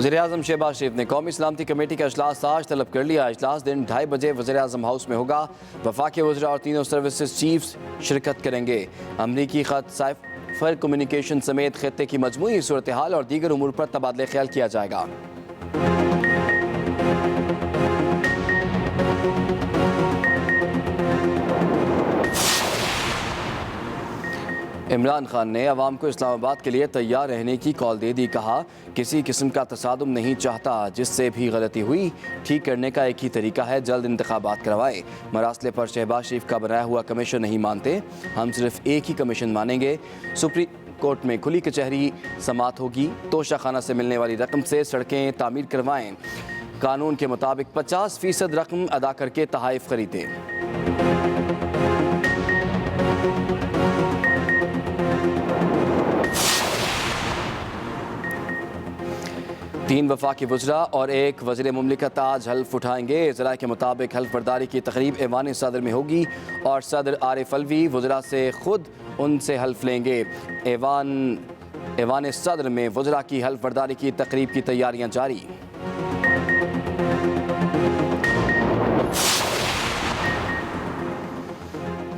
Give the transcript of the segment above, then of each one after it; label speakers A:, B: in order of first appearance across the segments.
A: वज़ीर-ए-आज़म शहबाज शरीफ ने कौमी सलामती कमेटी का इजलास आज तलब कर लिया। इजलास दिन 2:30 बजे वज़ीर-ए-आज़म हाउस में होगा। वफाकी वज़रा और तीनों सर्विसेज चीफ्स शिरकत करेंगे। अमरीकी ख़त साइफर कम्युनिकेशन समेत खत्ते की मजमूई सूरत हाल और दीगर उमूर पर तबादला ख्याल किया जाएगा। इमरान खान ने अवाम को इस्लामाबाद के लिए तैयार रहने की कॉल दे दी। कहा, किसी किस्म का तसादुम नहीं चाहता, जिससे भी गलती हुई ठीक करने का एक ही तरीका है, जल्द इंतखाबात करवाएं। मरासले पर शहबाज शरीफ का बनाया हुआ कमीशन नहीं मानते, हम सिर्फ एक ही कमीशन मानेंगे। सुप्रीम कोर्ट में खुली कचहरी समात होगी। तोशाखाना से मिलने वाली रकम से सड़कें तामीर करवाएं। कानून के मुताबिक 50% रकम अदा करके तहाइफ खरीदें। 3 वफाकी वज़रा और 1 वज़ीर मुमलिकत आज हल्फ उठाएंगे। ज़रा के मुताबिक हल्फ बर्दारी की तकरीब ऐवान सदर में होगी और सदर आरिफ अलवी वज़रा से खुद उनसे हल्फ लेंगे। ऐवान सदर में वज़रा की हल्फ बर्दारी की तकरीब की तैयारियां जारी।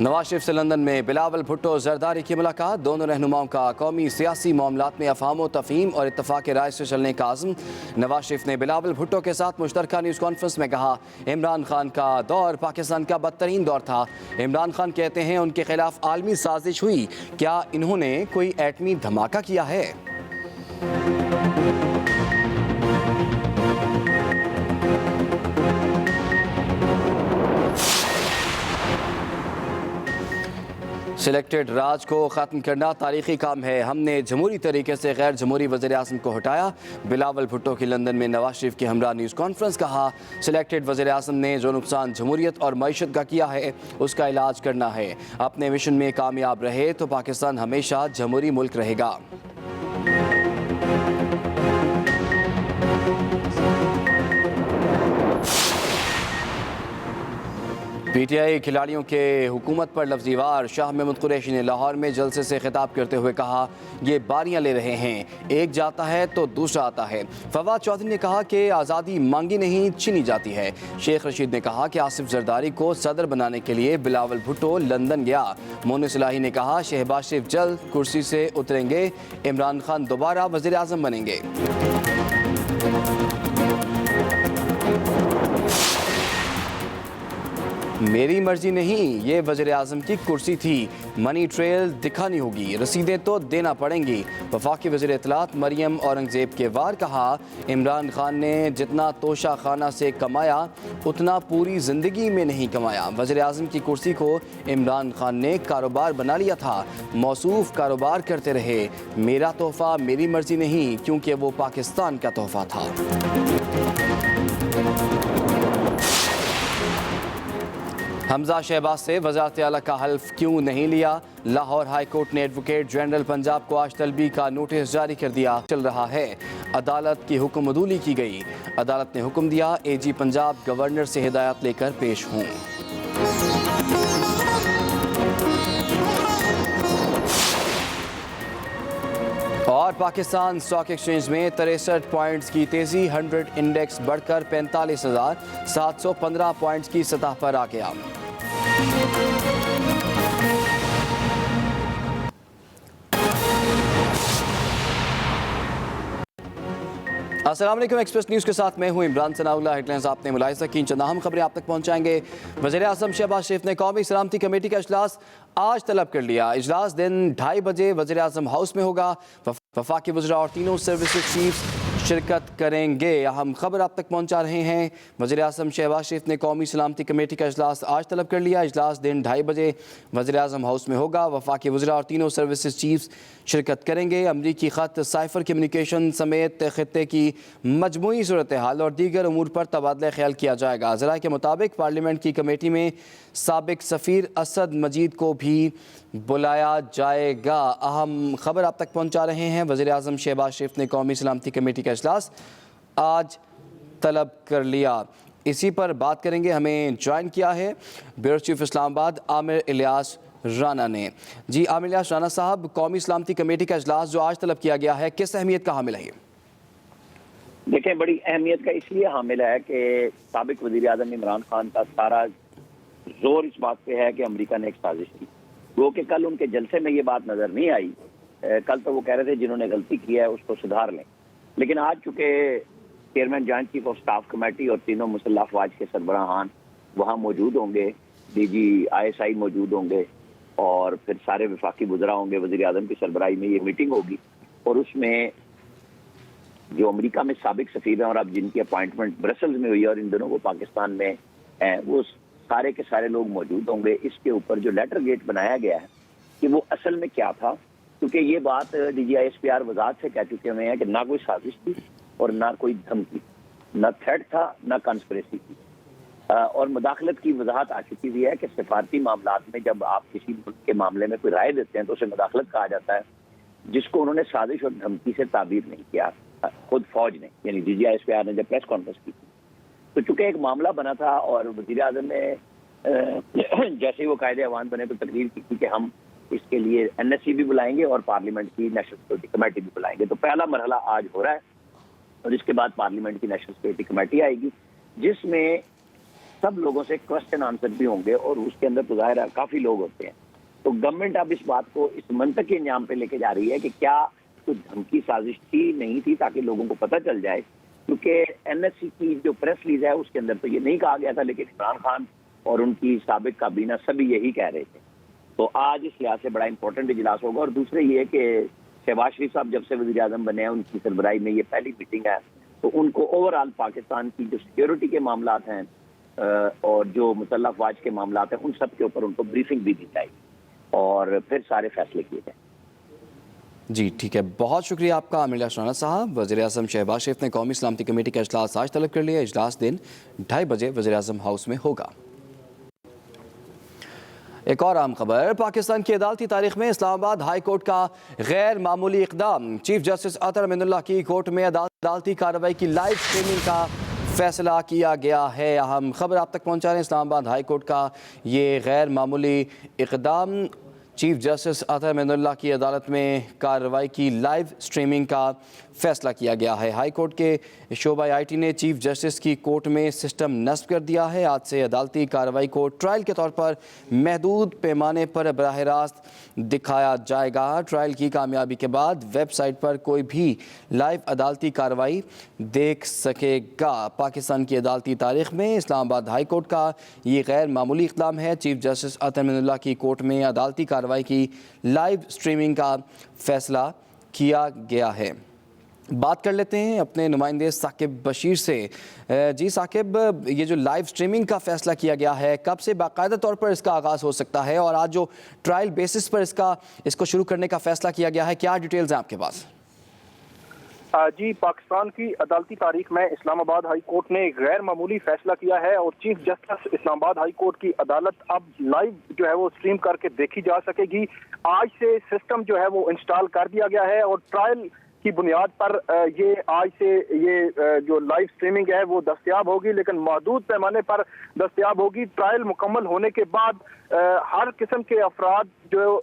A: नवाज शरीफ से लंदन में बिलावल भुट्टो जरदारी की मुलाकात। दोनों रहनुमाओं का कौमी सियासी मामलात में अफहाम तफहीम और इत्तफाक राय से चलने का आज़म। नवाज शरीफ ने बिलावल भुट्टो के साथ मुश्तरका न्यूज़ कॉन्फ्रेंस में कहा, इमरान खान का दौर पाकिस्तान का बदतरीन दौर था। इमरान खान कहते हैं उनके खिलाफ आलमी साजिश हुई, क्या इन्होंने कोई एटमी धमाका किया है? सिलेक्टेड राज को ख़त्म करना तारीख़ी काम है। हमने जमहूरी तरीके से गैर जमहूरी वज़ीर-ए-आज़म को हटाया। बिलावल भुट्टो की लंदन में नवाज शरीफ की हमरा न्यूज़ कॉन्फ्रेंस। कहा, सिलेक्टेड वज़ीर-ए-आज़म ने जो नुकसान जमहूरियत और मईशत का किया है, उसका इलाज करना है। अपने मिशन में कामयाब रहे तो पाकिस्तान हमेशा जमहूरी मुल्क रहेगा। पीटीआई खिलाड़ियों के हुकूमत पर लफ्ज़ी वार। शाह महमूद कुरैशी ने लाहौर में जलसे से खिताब करते हुए कहा, ये बारियां ले रहे हैं, एक जाता है तो दूसरा आता है। फवाद चौधरी ने कहा कि आज़ादी मांगी नहीं छीनी जाती है। शेख रशीद ने कहा कि आसिफ जरदारी को सदर बनाने के लिए बिलावल भुट्टो लंदन गया। मोनिस इलाही ने कहा, शहबाज शरीफ जल्द कुर्सी से उतरेंगे, इमरान खान दोबारा वज़ीर-ए-आज़म बनेंगे। मेरी मर्जी नहीं, ये वज़ीर-ए-आज़म की कुर्सी थी। मनी ट्रेल दिखानी होगी, रसीदें तो देना पड़ेंगी। वफाकी वज़ीर इत्तलात मरियम औरंगज़ेब के वार। कहा, इमरान खान ने जितना तोशा खाना से कमाया उतना पूरी ज़िंदगी में नहीं कमाया। वज़ीर-ए-आज़म की कुर्सी को इमरान खान ने कारोबार बना लिया था, मौसूफ कारोबार करते रहे। मेरा तोहफ़ा मेरी मर्जी नहीं, क्योंकि वो पाकिस्तान का तोहफ़ा था। हमजा शहबाज से वज़ारत आला का हल्फ क्यों नहीं लिया? लाहौर हाई कोर्ट ने एडवोकेट जनरल पंजाब को आज तलबी का नोटिस जारी कर दिया। चल रहा है, अदालत की हुक्म अदूली की गई। अदालत ने हुक्म दिया, एजी पंजाब गवर्नर से हिदायत लेकर पेश हों। और पाकिस्तान स्टॉक एक्सचेंज में 63 पॉइंट्स की तेजी। 100 इंडेक्स बढ़कर 45,715 पॉइंट्स की सतह पर आ गया। अस्सलाम वालेकुम, एक्सप्रेस न्यूज़ के साथ मैं हूं इमरान सनाउल्लाह। हेडलाइंस आपने मुलाहिज़ा की, चंद अहम खबरें आप तक पहुंचाएंगे। वज़ीर-ए-आज़म शहबाज शरीफ ने कौमी सलामती कमेटी का इजलास आज तलब कर लिया। इजलास दिन 2:30 बजे वज़ीर-ए-आज़म हाउस में होगा। वफाकी वज़रा और तीनों सर्विसेज चीफ्स शिरकत करेंगे। अहम खबर आप तक पहुंचा रहे हैं। वज़ीर-ए-आज़म शहबाज शरीफ ने कौमी सलामती कमेटी का इजलास आज तलब कर लिया। इजलास दिन 2:30 बजे वज़ीर-ए-आज़म हाउस में होगा। वफाकी वज़रा और तीनों सर्विसेज चीफ्स शिरकत करेंगे। अमरीकी ख़त साइफर कम्युनिकेशन समेत खत्ते की मजमूई सूरत हाल और दीगर उमूर पर तबादला ख्याल किया जाएगा। ज़रा के मुताबिक पार्लियामेंट की कमेटी में साबिक सफ़ीर असद मजीद को भी बुलाया जाएगा। अहम खबर आप तक पहुंचा रहे हैं। वज़ीर-ए-आज़म शहबाज शरीफ ने कौमी सलामती कमेटी का इजलास आज तलब कर लिया। इसी पर बात करेंगे। हमें ज्वाइन किया है ब्यूरो चीफ इस्लामाबाद आमिर इलियास राना ने। जी आमिर इलियास राना साहब, कौमी सलामती कमेटी का इजलास जो आज तलब किया गया है, किस अहमियत का हामिल है?
B: देखें, बड़ी अहमियत का इसलिए हामिल है कि साबिक वज़ीर आज़म इमरान खान का सारा जोर इस बात पे है कि अमेरिका ने एक साजिश की। वो कि कल उनके जलसे में ये बात नजर नहीं आई। कल तो वो कह रहे थे जिन्होंने गलती की है उसको सुधार लें, लेकिन आज चूंकि chairman joint chief of staff committee और तीनों मुसल्लह अफवाज के सरबराहान वहाँ मौजूद होंगे, DG ISI मौजूद होंगे और फिर सारे वफाकी वज़रा होंगे, वज़ीर आज़म की सरबराही में ये मीटिंग होगी और उसमें जो अमेरिका में साबिक सफीर हैं और अब जिनकी अपॉइंटमेंट ब्रसल्स में हुई है और इन दिनों वो पाकिस्तान में हैं, वो सारे के सारे लोग मौजूद होंगे। इसके ऊपर जो लेटर गेट बनाया गया है कि वो असल में क्या था, क्योंकि ये बात DG ISPR वजाहत से कह चुके हुए हैं कि ना कोई साजिश थी और ना कोई धमकी, ना थ्रेट था, ना कंस्पिरेसी थी। और मुदाखलत की वजाहत आ चुकी हुई है कि सिफारती मामलात में जब आप किसी मुल्क के मामले में कोई राय देते हैं तो उसे मुदाखलत कहा जाता है, जिसको उन्होंने साजिश और धमकी से ताबीर नहीं किया खुद फौज ने, यानी DG ISPR ने जब प्रेस कॉन्फ्रेंस की थी। तो चूंकि एक मामला बना था और वज़ीर आज़म ने जैसे ही वो कायदे अवान बने तो तकरीर की थी कि हम इसके लिए NSC भी बुलाएंगे और पार्लियामेंट की नेशनल सिक्योरिटी कमेटी भी बुलाएंगे। तो पहला मरहला आज हो रहा है और इसके बाद पार्लियामेंट की नेशनल सिक्योरिटी कमेटी आएगी, जिसमें सब लोगों से क्वेश्चन आंसर भी होंगे और उसके अंदर तो जाहिर है काफी लोग होते हैं। तो गवर्नमेंट अब इस बात को इस मंतक के अंजाम पे लेके जा रही है कि क्या कुछ धमकी साजिश थी, नहीं थी, ताकि लोगों को पता चल जाए। क्योंकि NSC की जो प्रेस रिलीज है उसके अंदर तो ये नहीं कहा गया था, लेकिन इमरान खान और उनकी साबिक काबीना सभी यही कह रहे थे। तो आज इस लिहाज से बड़ा इंपॉर्टेंट इजलास होगा। और दूसरे ये कि शहबाज शरीफ साहब जब से वज़ीर आज़म बने हैं उनकी सरबराही में ये पहली मीटिंग है, तो उनको ओवरऑल पाकिस्तान की जो सिक्योरिटी के मामलात हैं और जो मुसल्लह अफवाज के मामलात हैं उन सब के ऊपर उनको ब्रीफिंग भी दी जाएगी और फिर सारे फैसले किए जाएंगे।
A: जी ठीक है, बहुत शुक्रिया आपका आमिर राना साहब। वज़ीर आज़म शहबाज शरीफ ने कौमी सलामती कमेटी का इजलास आज तलब कर लिया। इजलास दिन 2:30 बजे वज़ीर आज़म हाउस में होगा। एक और अहम खबर, पाकिस्तान की अदालती तारीख में इस्लामाबाद हाई कोर्ट का गैर मामूली इक़दाम। चीफ जस्टिस अतर अमीनुल्लाह की कोर्ट में अदालती कार्रवाई की लाइव स्ट्रीमिंग का फैसला किया गया है। अहम खबर आप तक पहुंचा रहे हैं, इस्लामाबाद हाई कोर्ट का ये गैर मामूली इक़दाम। चीफ जस्टिस अतर अमीनुल्लाह की अदालत में कार्रवाई की लाइव स्ट्रीमिंग का फैसला किया गया है। हाई कोर्ट के शोबा IT ने चीफ जस्टिस की कोर्ट में सिस्टम नस्ब कर दिया है। आज से अदालती कार्रवाई को ट्रायल के तौर पर महदूद पैमाने पर बराह रास्त दिखाया जाएगा। ट्रायल की कामयाबी के बाद वेबसाइट पर कोई भी लाइव अदालती कार्रवाई देख सकेगा। पाकिस्तान की अदालती तारीख में इस्लामाबाद हाई कोर्ट का ये गैर मामूली इक़दाम है। चीफ जस्टिस अतर अमीनुल्लाह की कोर्ट में अदालती कार्रवाई की लाइव स्ट्रीमिंग का फैसला किया गया है। बात कर लेते हैं अपने नुमाइंदे साकिब बशीर से। जी साकिब, ये जो लाइव स्ट्रीमिंग का फैसला किया गया है, कब से बाकायदा तौर पर इसका आगाज़ हो सकता है और आज जो ट्रायल बेसिस पर इसको शुरू करने का फैसला किया गया है, क्या डिटेल्स हैं आपके पास?
C: जी, पाकिस्तान की अदालती तारीख में इस्लामाबाद हाई कोर्ट ने एक गैर मामूली फैसला किया है और chief justice Islamabad high court की अदालत अब लाइव जो है वो स्ट्रीम करके देखी जा सकेगी। आज से सिस्टम जो है वो इंस्टॉल कर दिया गया है और ट्रायल की बुनियाद पर ये आज से ये जो लाइव स्ट्रीमिंग है वो दस्तयाब होगी, लेकिन महदूद पैमाने पर दस्तयाब होगी। ट्रायल मुकम्मल होने के बाद हर किस्म के अफराद जो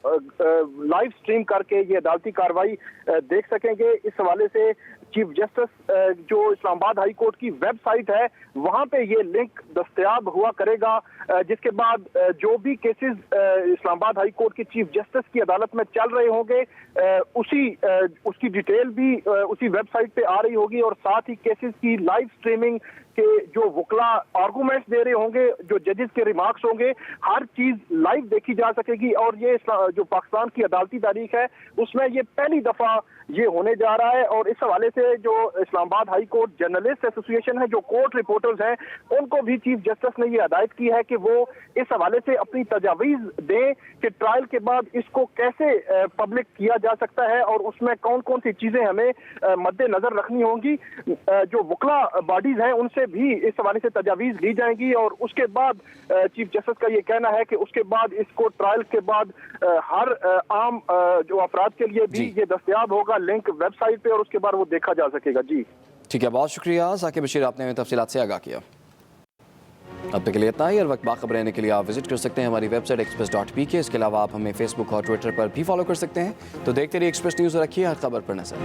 C: लाइव स्ट्रीम करके ये अदालती कार्रवाई देख सकेंगे। इस हवाले से चीफ जस्टिस जो इस्लामाबाद हाई कोर्ट की वेबसाइट है वहां पे ये लिंक दस्तयाब हुआ करेगा, जिसके बाद जो भी केसेस इस्लामाबाद हाई कोर्ट के चीफ जस्टिस की अदालत में चल रहे होंगे उसकी डिटेल भी उसी वेबसाइट पे आ रही होगी और साथ ही केसेस की लाइव स्ट्रीमिंग के जो वकला आर्गूमेंट्स दे रहे होंगे, जो जजेस के रिमार्क्स होंगे, हर चीज लाइव देखी जा सकेगी। और ये जो पाकिस्तान की अदालती तारीख है उसमें ये पहली दफा ये होने जा रहा है। और इस हवाले से जो Islamabad high court journalist association है, जो कोर्ट रिपोर्टर्स हैं, उनको भी चीफ जस्टिस ने ये हिदायत की है कि वो इस हवाले से अपनी तजावीज दें कि ट्रायल के बाद इसको कैसे पब्लिक किया जा सकता है और उसमें कौन कौन सी चीजें हमें मद्देनजर रखनी होंगी। जो वकला बॉडीज हैं उनसे भी इस हवाले से तजावीज ली जाएंगी और उसके बाद चीफ जस्टिस का ये कहना है कि उसके बाद इसको ट्रायल के बाद हर आम जो अफराद के लिए भी ये दस्तयाब होगा लिंक वेबसाइट पे और उसके बाद वो देखा जा सकेगा। जी
A: ठीक है, बहुत शुक्रिया साकिब बशीर, आपने हमें तफसीलात से आगाह किया। अब तक के लिए इतना ही। और वक्त बाखबर रहने के लिए आप विजिट कर सकते हैं हमारी वेबसाइट express.pk। इसके अलावा आप हमें फेसबुक और ट्विटर पर भी फॉलो कर सकते हैं। तो देखते रहिए एक्सप्रेस न्यूज़, रखिए हर खबर पर नजर।